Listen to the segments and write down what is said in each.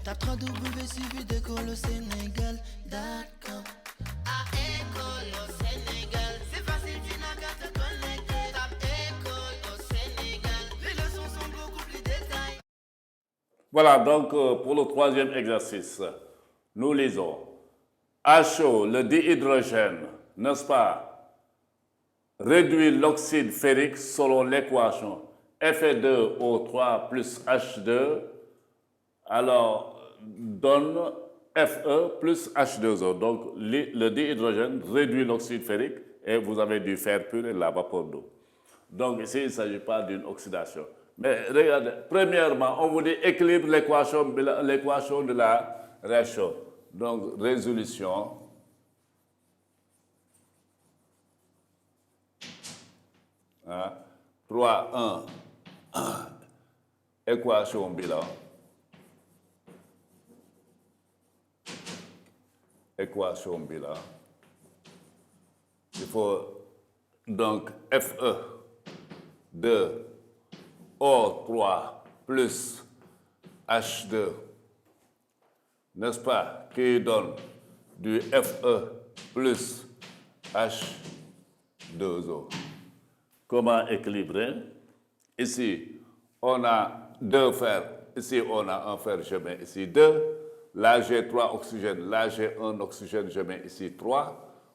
Tape www.suividécole-au-sénégal.com. À École au Sénégal, c'est facile, tu n'as qu'à te connecter. Tape École au Sénégal, les leçons sont beaucoup plus détaillées. Voilà, donc pour le troisième exercice, nous lisons HO, le dihydrogène, n'est-ce pas, réduit l'oxyde ferrique selon l'équation Fe2O3 plus H2, alors donne Fe plus H2O. Donc le dihydrogène réduit l'oxyde ferrique et vous avez du fer pur et de la vapeur d'eau. Donc ici, il ne s'agit pas d'une oxydation. Mais regardez, premièrement, on vous dit équilibre l'équation de la réaction. Donc résolution. Hein, 3, 1, équation bilan. Équation bilan. Il faut donc Fe de O3 plus H2, n'est-ce pas, qui donne du Fe plus H2O. Comment équilibrer? Ici, on a 2 fers. Ici, on a un fer, je mets ici 2. Là, j'ai 3 oxygènes. Là, j'ai 1 oxygène, je mets ici 3.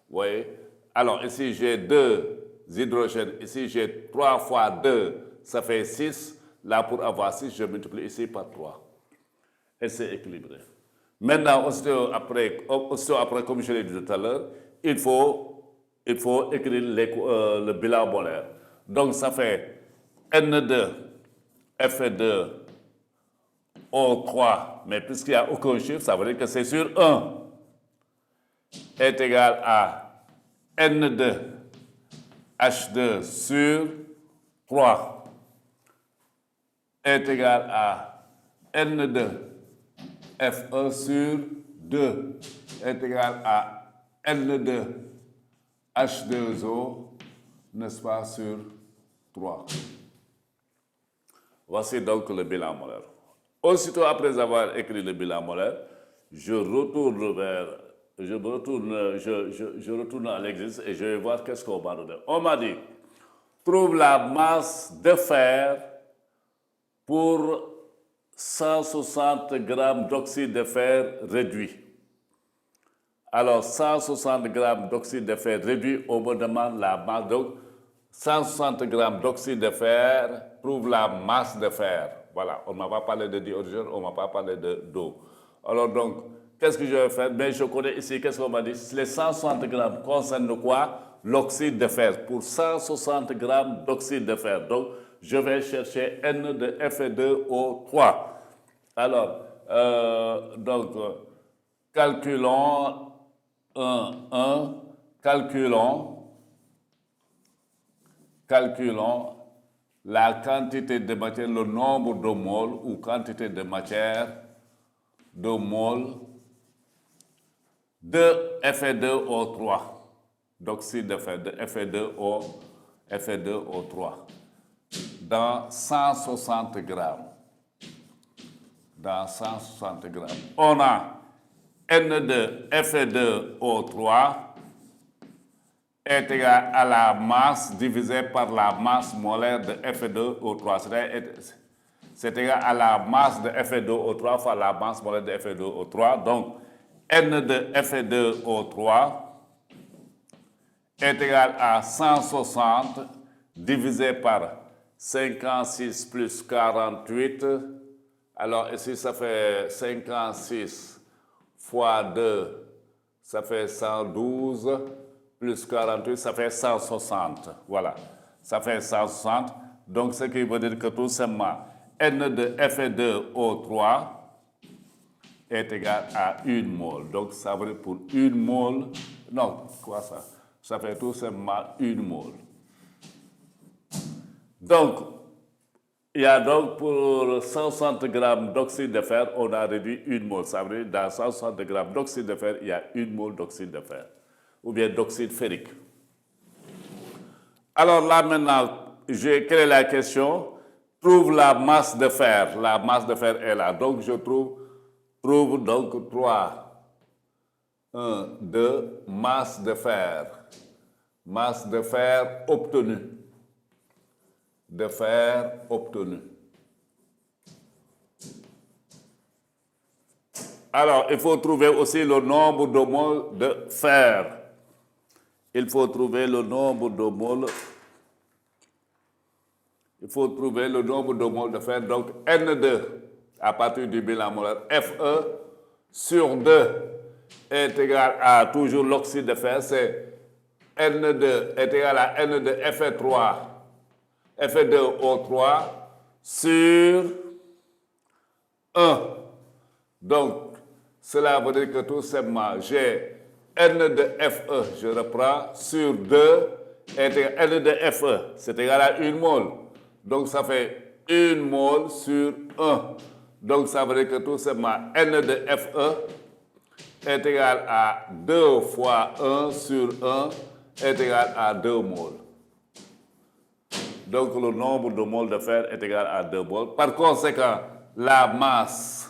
Vous voyez? Alors, ici, j'ai 2 hydrogènes. Ici, j'ai 3 fois 2, ça fait 6. Là, pour avoir 6, je multiplie ici par 3. Et c'est équilibré. Maintenant, aussitôt après, comme je l'ai dit tout à l'heure, il faut écrire le bilan molaire. Donc, ça fait N2, Fe2, O3, mais puisqu'il n'y a aucun chiffre, ça veut dire que c'est sur 1, est égal à N2, H2 sur 3, est égal à N2, Fe sur 2, est égal à N2, H2O, n'est-ce pas, sur 3. Voici donc le bilan molaire. Aussitôt après avoir écrit le bilan molaire, je retourne à l'exercice et je vais voir qu'est-ce qu'on m'a donné. On m'a dit, trouve la masse de fer pour 160 grammes d'oxyde de fer réduit. Alors, 160 grammes d'oxyde de fer réduit, on me demande la masse. Donc, 160 grammes d'oxyde de fer prouve la masse de fer. Voilà, on ne m'a pas parlé de dihydrogène, on ne m'a pas parlé d'eau. Alors donc, qu'est-ce que je vais faire? Mais je connais ici, qu'est-ce qu'on m'a dit? Les 160 grammes concernent quoi? L'oxyde de fer. Pour 160 grammes d'oxyde de fer. Donc, je vais chercher N de Fe2O3. Alors, calculons calculons la quantité de matière, le nombre de moles ou quantité de matière de moles de Fe2O3, d'oxyde de fer, de Fe2O3, dans 160 grammes. Dans 160 grammes. On a N de Fe2O3 est égal à la masse divisée par la masse molaire de Fe2O3. C'est égal à la masse de Fe2O3 fois la masse molaire de Fe2O3. Donc, N de Fe2O3 est égal à 160 divisé par 56 plus 48. Alors, ici, ça fait 56 fois 2, ça fait 112. Plus 48, ça fait 160. Voilà, ça fait 160. Donc, ce qui veut dire que tout simplement, N de Fe2O3 est égal à 1 mole. Donc, ça veut dire pour 1 mole, non, quoi ça? Ça fait tout simplement 1 mole. Donc, il y a donc pour 160 grammes d'oxyde de fer, on a réduit 1 mole. Ça veut dire dans 160 grammes d'oxyde de fer, il y a 1 mole d'oxyde de fer. Ou bien d'oxyde ferrique. Alors là maintenant, quelle est la question? Trouve la masse de fer. La masse de fer est là. Donc je trouve trouve donc 3, 1, 2, masse de fer. Masse de fer obtenue. De fer obtenue. Alors, il faut trouver aussi le nombre de moles de fer. Il faut trouver le nombre de moles. Il faut trouver le nombre de moles de fer. Donc, N2, à partir du bilan molaire, Fe sur 2 est égal à toujours l'oxyde de fer. C'est N2 est égal à N2 Fe3, Fe2O3 sur 1. Donc, cela veut dire que tout simplement, j'ai N de Fe, je reprends, sur 2 est égal à N de Fe, c'est égal à 1 mole. Donc, ça fait 1 mole sur 1. Donc, ça veut dire que tout simplement, N de Fe est égal à 2 fois 1 sur 1 est égal à 2 moles. Donc, le nombre de moles de fer est égal à 2 moles. Par conséquent, la masse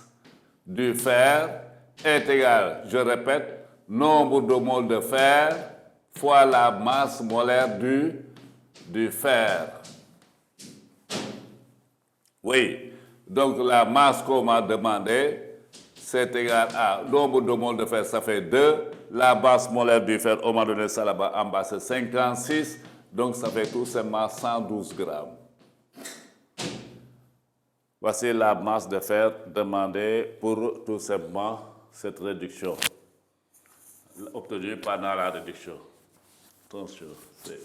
du fer est égale, je répète, nombre de moles de fer fois la masse molaire du fer. Oui, donc la masse qu'on m'a demandé, c'est égal à nombre de moles de fer, ça fait 2. La masse molaire du fer, on m'a donné ça là-bas en bas, c'est 56. Donc ça fait tout simplement 112 grammes. Voici la masse de fer demandée pour tout simplement cette réduction, obtenue pendant la réduction. Attention, c'est...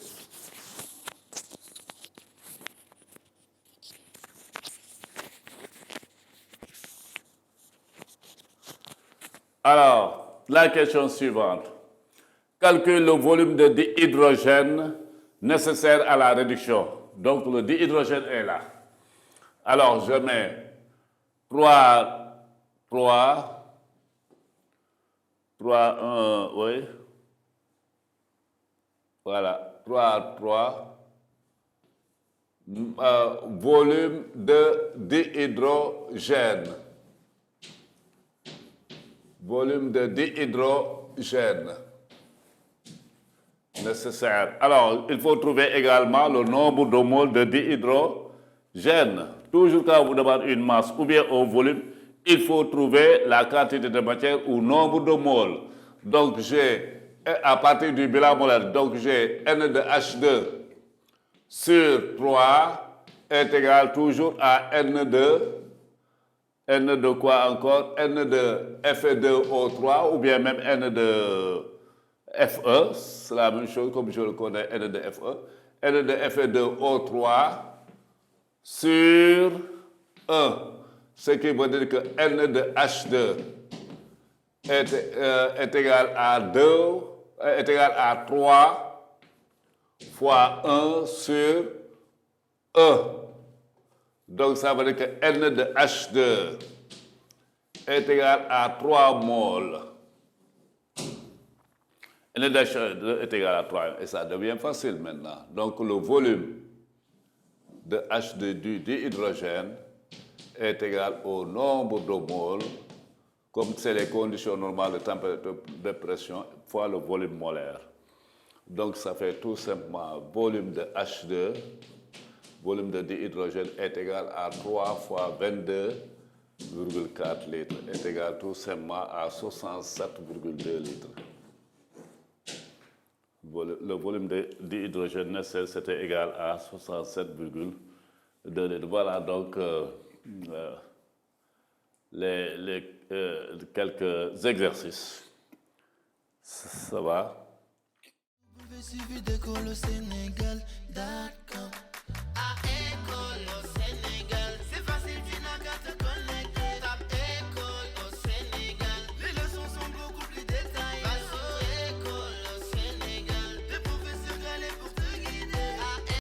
Alors, la question suivante. Calcule le volume de dihydrogène nécessaire à la réduction. Donc, le dihydrogène est là. Alors, je mets 3, 1, oui. Voilà, 3, volume de dihydrogène. Volume de dihydrogène nécessaire. Alors, il faut trouver également le nombre de moles de dihydrogène. Toujours quand on vous demande une masse ou bien un volume, il faut trouver la quantité de matière ou nombre de moles. Donc, j'ai, à partir du bilan molaire, donc j'ai N de H2 sur 3 est égal toujours à N de quoi encore? N de Fe2O3 ou bien même N de Fe, c'est la même chose comme je le connais, N de Fe. N de Fe2O3 sur 1. Ce qui veut dire que N de H2 est égal à 2, est égal à 3 fois 1 sur 1. Donc, ça veut dire que N de H2 est égal à 3 moles. N de H2 est égal à 3. Et ça devient facile maintenant. Donc, le volume de H2 du dihydrogène est égal au nombre de moles, comme c'est les conditions normales de température de pression, fois le volume molaire. Donc, ça fait tout simplement volume de H2, volume de dihydrogène est égal à 3 fois 22,4 litres, est égal tout simplement à 67,2 litres. Le volume de dihydrogène nécessaire, c'était égal à 67,2 litres. Voilà donc quelques exercices. Ça va? Suivi d'école au Sénégal, d'accord.